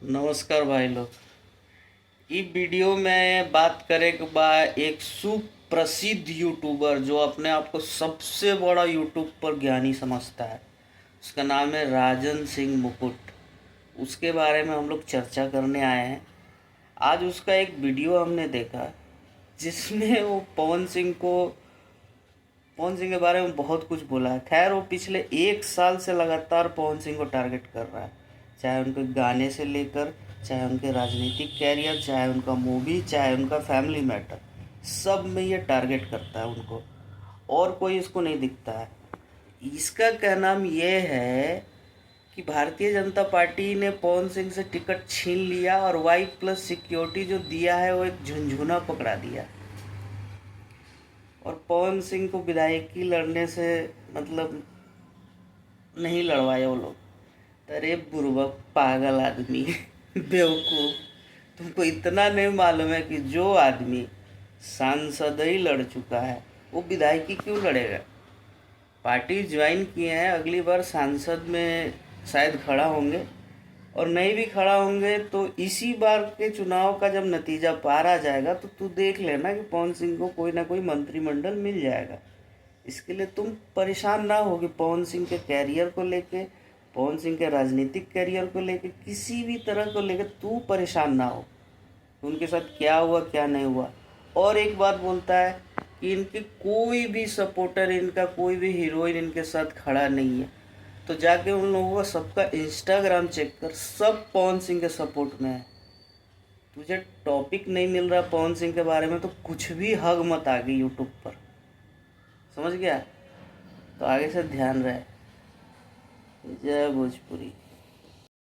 नमस्कार भाई लोग। ई वीडियो में बात करे के बा एक सुप्रसिद्ध यूट्यूबर जो अपने आप को सबसे बड़ा यूट्यूब पर ज्ञानी समझता है। उसका नाम है राजन सिंह मुकुट। उसके बारे में हम लोग चर्चा करने आए हैं। आज उसका एक वीडियो हमने देखा जिसमें वो पवन सिंह के बारे में बहुत कुछ बोला है। खैर वो पिछले 1 साल से लगातार पवन सिंह को टारगेट कर रहा है, चाहे उनके गाने से लेकर, चाहे उनके राजनीतिक कैरियर, चाहे उनका मूवी, चाहे उनका फैमिली मैटर, सब में ये टारगेट करता है उनको। और कोई इसको नहीं दिखता है। इसका कहना ये है कि भारतीय जनता पार्टी ने पवन सिंह से टिकट छीन लिया और वाई प्लस सिक्योरिटी जो दिया है वो एक झुंझुना पकड़ा दिया और पवन सिंह को विधायकी लड़ने से मतलब नहीं लड़वाए वो लोग। अरे बुर्बक पागल आदमी बेवकूफ़, तुमको इतना नहीं मालूम है कि जो आदमी सांसद ही लड़ चुका है वो विधायकी क्यों लड़ेगा। पार्टी ज्वाइन किए हैं, अगली बार सांसद में शायद खड़ा होंगे, और नहीं भी खड़ा होंगे तो इसी बार के चुनाव का जब नतीजा पार आ जाएगा तो तू देख लेना कि पवन सिंह को कोई ना कोई मंत्रिमंडल मिल जाएगा। इसके लिए तुम परेशान ना हो कि पवन सिंह के कैरियर को लेके, पवन सिंह के राजनीतिक कैरियर को लेके, किसी भी तरह को लेके तू परेशान ना हो उनके साथ क्या हुआ क्या नहीं हुआ। और एक बात बोलता है कि इनके कोई भी सपोर्टर, इनका कोई भी हीरोइन इनके साथ खड़ा नहीं है, तो जाके उन लोगों का सबका इंस्टाग्राम चेक कर, सब पवन सिंह के सपोर्ट में है। तुझे टॉपिक नहीं मिल रहा पवन सिंह के बारे में तो कुछ भी हग मत आगे यूट्यूब पर, समझ गया? तो आगे से ध्यान रहे। जय भोजपुरी।